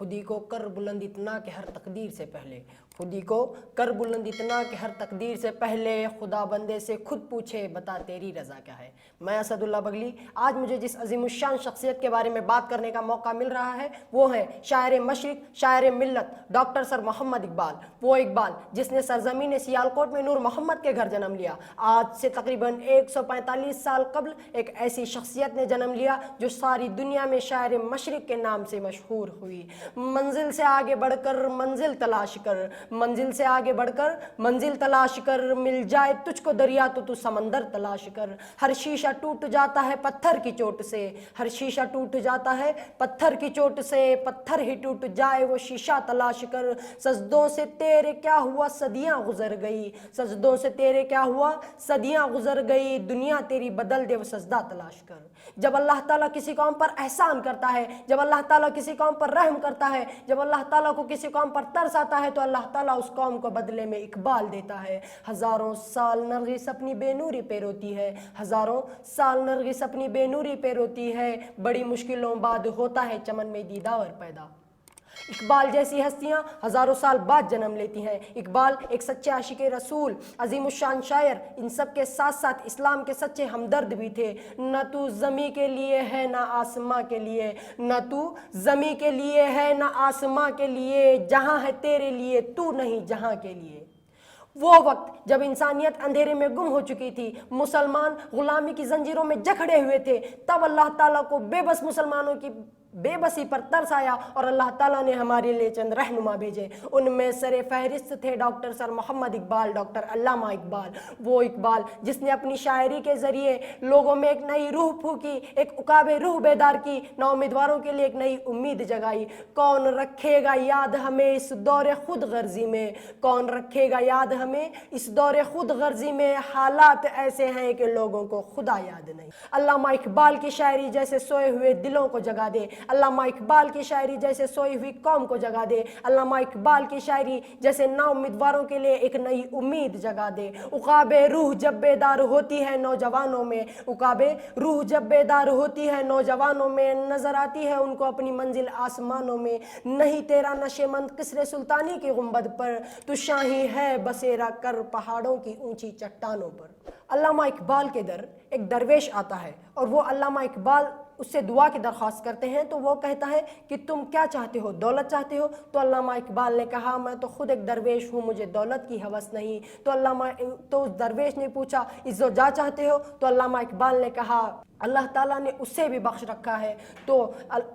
خودی کو کر بلند اتنا کہ ہر تقدیر سے پہلے، خودی کو کر بلند اتنا کہ ہر تقدیر سے پہلے، خدا بندے سے خود پوچھے بتا تیری رضا کیا ہے۔ میں اسد اللہ بغلی، آج مجھے جس عظیم الشان شخصیت کے بارے میں بات کرنے کا موقع مل رہا ہے وہ ہے شاعر مشرق، شاعر ملت، ڈاکٹر سر محمد اقبال۔ وہ اقبال جس نے سرزمین سیالکوٹ میں نور محمد کے گھر جنم لیا۔ آج سے تقریباً 145 سال قبل ایک ایسی شخصیت نے جنم لیا جو ساری دنیا میں شاعر مشرق کے نام سے مشہور ہوئی۔ منزل سے آگے بڑھ کر منزل تلاش کر، منزل سے آگے بڑھ کر منزل تلاش کر، مل جائے تجھ کو دریا تو سمندر تلاش کر۔ ہر شیشہ ٹوٹ جاتا ہے پتھر کی چوٹ سے، ہر شیشہ ٹوٹ جاتا ہے پتھر کی چوٹ سے، پتھر ہی ٹوٹ جائے وہ شیشہ تلاش کر۔ سجدوں سے تیرے کیا ہوا صدیاں گزر گئی، سجدوں سے تیرے کیا ہوا صدیاں گزر گئی، دنیا تیری بدل دے وہ سجدہ تلاش کر۔ جب اللہ تعالیٰ کسی قوم پر احسان کرتا ہے، جب اللہ تعالیٰ کسی قوم پر رحم کرتا ہے، جب اللہ تعالیٰ کو کسی قوم پر ترس آتا ہے تو اللہ تعالیٰ اس قوم کو بدلے میں اقبال دیتا ہے۔ ہزاروں سال نرگس اپنی بے نوری پہ روتی ہے، ہزاروں سال نرگس اپنی بے نوری پہ روتی ہے، بڑی مشکلوں بعد ہوتا ہے چمن میں دیدار پیدا۔ اقبال جیسی ہستیاں ہزاروں سال بعد جنم لیتی ہیں۔ اقبال ایک سچے عاشق رسول، عظیم الشان شاعر، ان سب کے ساتھ ساتھ اسلام کے سچے ہمدرد بھی تھے۔ نہ تو زمیں کے لیے ہے نہ آسماں کے لیے، نہ تو زمیں کے لیے ہے نہ آسماں کے لیے، جہاں ہے تیرے لیے تو نہیں جہاں کے لیے۔ وہ وقت جب انسانیت اندھیرے میں گم ہو چکی تھی، مسلمان غلامی کی زنجیروں میں جکڑے ہوئے تھے، تب اللہ تعالیٰ کو بے بس مسلمانوں کی بے بسی پر ترس آیا اور اللہ تعالیٰ نے ہمارے لیے چند رہنما بھیجے۔ ان میں سر فہرست تھے ڈاکٹر سر محمد اقبال، ڈاکٹر علامہ اقبال۔ وہ اقبال جس نے اپنی شاعری کے ذریعے لوگوں میں ایک نئی روح پھونکی، ایک عقاب روح بیدار کی، نا امیدواروں کے لیے ایک نئی امید جگائی۔ کون رکھے گا یاد ہمیں اس دور خود غرضی میں، کون رکھے گا یاد ہمیں اس دور خود غرضی میں، حالات ایسے ہیں کہ لوگوں کو خدا یاد نہیں۔ علامہ اقبال کی شاعری جیسے سوئے ہوئے دلوں کو جگا دے، علامہ اقبال کی شاعری جیسے سوئی ہوئی قوم کو جگا دے، علامہ اقبال کی شاعری جیسے نا امیدواروں کے لیے ایک نئی امید جگا دے۔ عقاب روح جب بیدار ہوتی ہے نوجوانوں میں، عقاب روح جب بیدار ہوتی ہے نوجوانوں میں، نظر آتی ہے ان کو اپنی منزل آسمانوں میں۔ نہیں تیرا نشیمند قصر سلطانی کی گنبد پر، تو شاہی ہے بسیرا کر پہاڑوں کی اونچی چٹانوں پر۔ علامہ اقبال کے در ایک درویش آتا ہے اور وہ علامہ اقبال اس سے دعا کی درخواست کرتے ہیں تو وہ کہتا ہے کہ تم کیا چاہتے ہو، دولت چاہتے ہو؟ تو علامہ اقبال نے کہا میں تو خود ایک درویش ہوں، مجھے دولت کی ہوس نہیں۔ تو اس درویش نے پوچھا عزت و جاہ چاہتے ہو؟ تو علامہ اقبال نے کہا اللہ تعالیٰ نے اس سے بھی بخش رکھا ہے۔ تو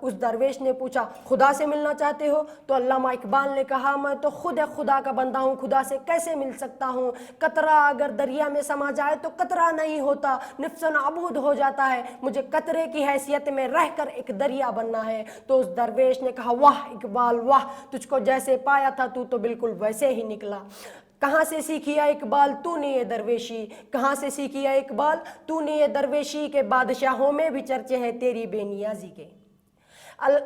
اس درویش نے پوچھا خدا سے ملنا چاہتے ہو؟ تو علامہ اقبال نے کہا میں تو خود ایک خدا کا بندہ ہوں، خدا سے کیسے مل سکتا ہوں؟ قطرہ اگر دریا میں سما جائے تو قطرہ نہیں ہوتا، نفس نابود ہو جاتا ہے، مجھے قطرے کی حیثیت میں رہ کر ایک دریا بننا ہے۔ تو اس درویش نے کہا واہ اقبال واہ، تجھ کو جیسے پایا تھا تو بالکل ویسے ہی نکلا۔ کہاں سے سیکھی ہے اقبال تو نے یہ درویشی، کہاں سے سیکھی ہے اقبال تو نے یہ درویشی، کے بادشاہوں میں بھی چرچے ہیں تیری بے نیازی کے۔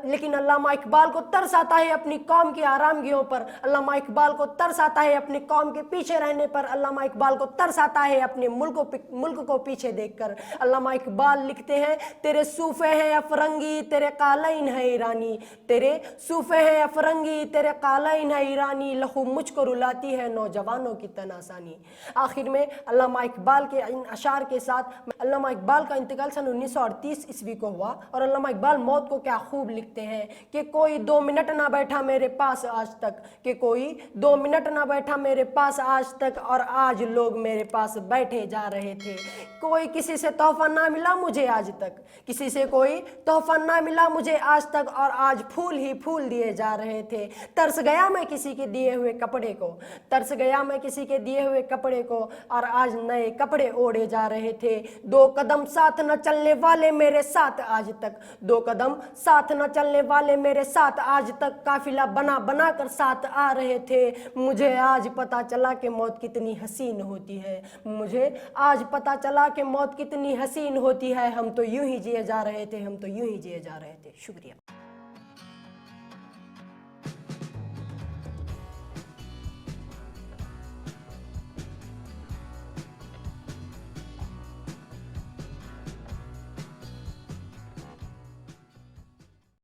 لیکن علامہ اقبال کو ترس آتا ہے اپنی قوم کی آرامگیوں پر، علامہ اقبال کو ترس آتا ہے اپنی قوم کے پیچھے رہنے پر، علامہ اقبال کو ترس آتا ہے اپنے ملک کو پیچھے دیکھ کر۔ علامہ اقبال لکھتے ہیں تیرے صوفے ہیں افرنگی تیرے قالین ہے ایرانی، تیرے صوفے ہیں افرنگی تیرے قالین ہے ایرانی، لہو مجھ کو رلاتی ہے نوجوانوں کی تناسانی۔ آخر میں علامہ اقبال کے ان اشعار کے ساتھ علامہ اقبال کا انتقال سن 1938 عیسوی کو ہوا اور علامہ اقبال موت کو کیا خوب لکھتے ہیں کہ کوئی 2 منٹ نہ بیٹھا میرے پاس آج تک، کہ کوئی 2 منٹ نہ بیٹھا میرے پاس آج تک، اور آج لوگ میرے پاس بیٹھے جا رہے تھے۔ کوئی کسی سے تحفہ نہ ملا مجھے آج تک، کسی سے کوئی تحفہ نہ ملا مجھے آج تک، اور آج پھول ہی پھول دیے جا رہے تھے۔ ترس گیا میں کسی کے دیے ہوئے کپڑے کو، ترس گیا میں کسی کے دیے ہوئے کپڑے کو، اور آج نئے کپڑے اوڑھے جا رہے تھے۔ 2 قدم ساتھ نہ چلنے والے میرے ساتھ آج تک، 2 قدم ساتھ نہ چلنے والے میرے ساتھ آج تک، قافلہ بنا بنا کر ساتھ آ رہے تھے۔ مجھے آج پتا چلا کہ موت کتنی حسین ہوتی ہے، مجھے آج پتا چلا کہ موت کتنی حسین ہوتی ہے۔ ہم تو یوں ہی جیے جا رہے تھے، ہم تو یوں ہی جیے جا رہے تھے۔ شکریہ۔